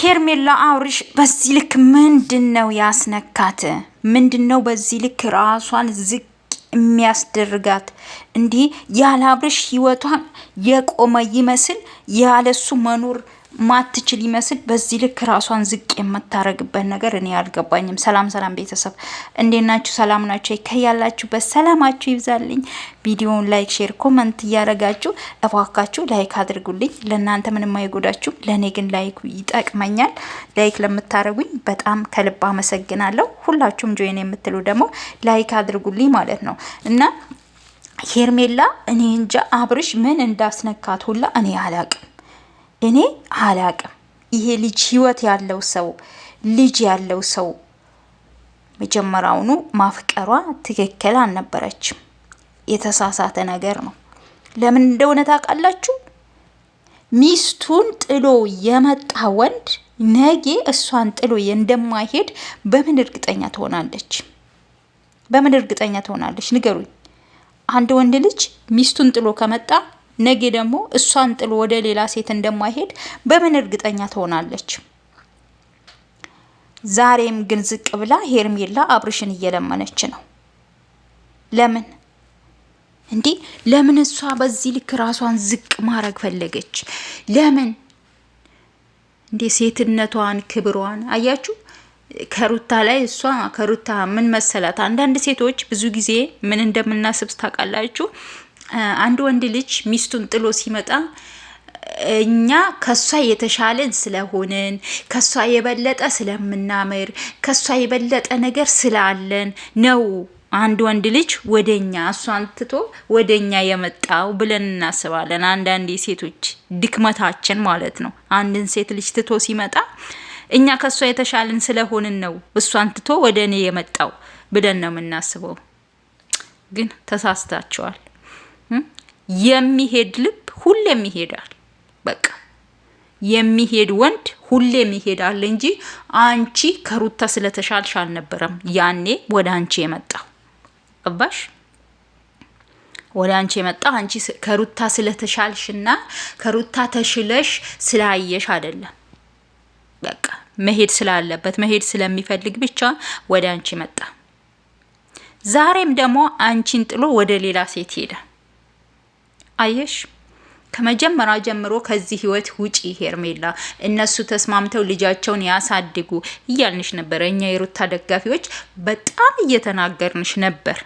ሄርሜላ አብርሽ በዚህ ልክ ምንድነው ያስነካት? ምንድነው በዚህ ልክ ራሷን ዝቅ የሚያስደርጋት? እንዲህ ያለ አብርሽ ህይወቷን የቆመ ይመስል ያለሱ መኖር ማትችል ይመስል በዚህ ልክ ራሷን ዝቅ የምታረግበት ነገር እኔ አልገባኝም። ሰላም ሰላም ቤተሰብ እንዴት ናችሁ? ሰላም ናችሁ? ከያላችሁበት ሰላማችሁ ይብዛልኝ። ቪዲዮውን ላይክ፣ ሼር፣ ኮመንት እያረጋችሁ እባካችሁ ላይክ አድርጉልኝ። ለእናንተ ምንም አይጎዳችሁ፣ ለእኔ ግን ላይክ ይጠቅመኛል። ላይክ ለምታረጉኝ በጣም ከልብ አመሰግናለሁ። ሁላችሁም ጆይን የምትሉ ደግሞ ላይክ አድርጉልኝ ማለት ነው እና ሄርሜላ እኔ እንጃ አብርሽ ምን እንዳስነካት ሁላ እኔ አላቅም። ይሄ ልጅ ህይወት ያለው ሰው ልጅ ያለው ሰው መጀመሪያውኑ ማፍቀሯ ትክክል አልነበረችም። የተሳሳተ ነገር ነው። ለምን እንደሆነ ታውቃላችሁ? ሚስቱን ጥሎ የመጣ ወንድ ነገ እሷን ጥሎ እንደማይሄድ በምን እርግጠኛ ትሆናለች? በምን እርግጠኛ ትሆናለች? ንገሩኝ። አንድ ወንድ ልጅ ሚስቱን ጥሎ ከመጣ ነገ ደግሞ እሷን ጥሎ ወደ ሌላ ሴት እንደማይሄድ በምን እርግጠኛ ትሆናለች? ዛሬም ግን ዝቅ ብላ ሄርሜላ አብርሽን እየለመነች ነው። ለምን እንዲህ ለምን እሷ በዚህ ልክ ራሷን ዝቅ ማድረግ ፈለገች? ለምን እንዴ? ሴትነቷን ክብሯን አያችሁ? ከሩታ ላይ እሷ ከሩታ ምን መሰላት? አንዳንድ ሴቶች ብዙ ጊዜ ምን እንደምናስብ ታውቃላችሁ? አንድ ወንድ ልጅ ሚስቱን ጥሎ ሲመጣ እኛ ከሷ የተሻለን ስለሆንን ከሷ የበለጠ ስለምናምር ከሷ የበለጠ ነገር ስላለን ነው አንድ ወንድ ልጅ ወደኛ እሷን ትቶ ወደኛ የመጣው ብለን እናስባለን። አንዳንድ ሴቶች ድክመታችን ማለት ነው። አንድን ሴት ልጅ ትቶ ሲመጣ እኛ ከሷ የተሻለን ስለሆንን ነው እሷን ትቶ ወደ እኔ የመጣው ብለን ነው የምናስበው። ግን ተሳስታችኋል። የሚሄድ ልብ ሁሌም ይሄዳል። በቃ የሚሄድ ወንድ ሁሌም ይሄዳል እንጂ አንቺ ከሩታ ስለተሻልሽ አልነበረም ያኔ ወደ አንቺ የመጣው። አባሽ ወደ አንቺ የመጣው አንቺ ከሩታ ስለተሻልሽና ከሩታ ተሽለሽ ስላየሽ አይደለም። በቃ መሄድ ስላለበት መሄድ ስለሚፈልግ ብቻ ወደ አንቺ መጣ። ዛሬም ደግሞ አንቺን ጥሎ ወደ ሌላ ሴት ሄደ። አየሽ? ከመጀመሪያ ጀምሮ ከዚህ ህይወት ውጪ ሄርሜላ፣ እነሱ ተስማምተው ልጃቸውን ያሳድጉ እያልንሽ ነበር። እኛ የሩታ ደጋፊዎች በጣም እየተናገርንሽ ነበር።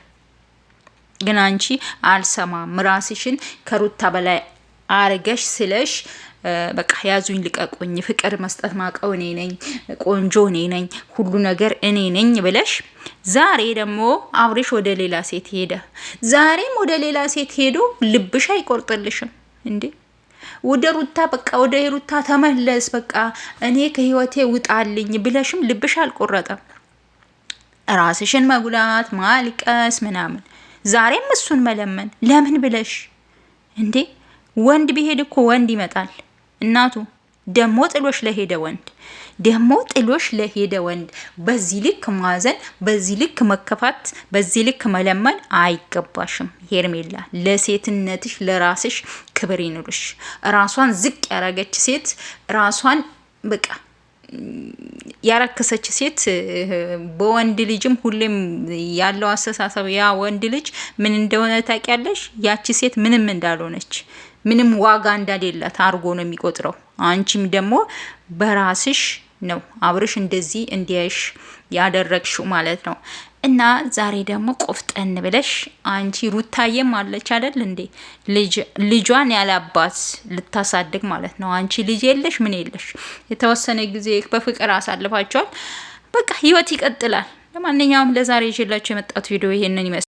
ግን አንቺ አልሰማም። ራስሽን ከሩታ በላይ አርገሽ ስለሽ በቃ ያዙኝ ልቀቁኝ፣ ፍቅር መስጠት ማቀው እኔ ነኝ፣ ቆንጆ እኔ ነኝ፣ ሁሉ ነገር እኔ ነኝ ብለሽ ዛሬ ደግሞ አብርሽ ወደ ሌላ ሴት ሄደ። ዛሬም ወደ ሌላ ሴት ሄዶ ልብሽ አይቆርጥልሽም እንዴ? ወደ ሩታ በቃ ወደ ሩታ ተመለስ፣ በቃ እኔ ከህይወቴ ውጣልኝ ብለሽም ልብሽ አልቆረጠም። ራስሽን መጉዳት፣ ማልቀስ ምናምን፣ ዛሬም እሱን መለመን ለምን ብለሽ እንዴ? ወንድ ቢሄድ እኮ ወንድ ይመጣል። እናቱ ደሞ ጥሎሽ ለሄደ ወንድ በዚህ ልክ ማዘን፣ በዚህ ልክ መከፋት፣ በዚህ ልክ መለመን አይገባሽም ሄርሜላ። ለሴትነትሽ ለራስሽ ክብር ይኑርሽ። ራሷን ዝቅ ያረገች ሴት፣ ራሷን በቃ ያረከሰች ሴት በወንድ ልጅም ሁሌም ያለው አስተሳሰብ ያ ወንድ ልጅ ምን እንደሆነ ታውቂያለሽ? ያቺ ሴት ምንም እንዳልሆነች ምንም ዋጋ እንደሌላት አርጎ ነው የሚቆጥረው። አንቺም ደግሞ በራስሽ ነው አብርሽ እንደዚህ እንዲያሽ ያደረግሽው ማለት ነው። እና ዛሬ ደግሞ ቆፍጠን ብለሽ አንቺ ሩታዬም አለች አይደል እንዴ ልጇን ያላባት ልታሳድግ ማለት ነው። አንቺ ልጅ የለሽ ምን የለሽ፣ የተወሰነ ጊዜ በፍቅር አሳልፋችኋል። በቃ ህይወት ይቀጥላል። ለማንኛውም ለዛሬ ይዤላችሁ የመጣሁት ቪዲዮ ይሄንን ይመስላል።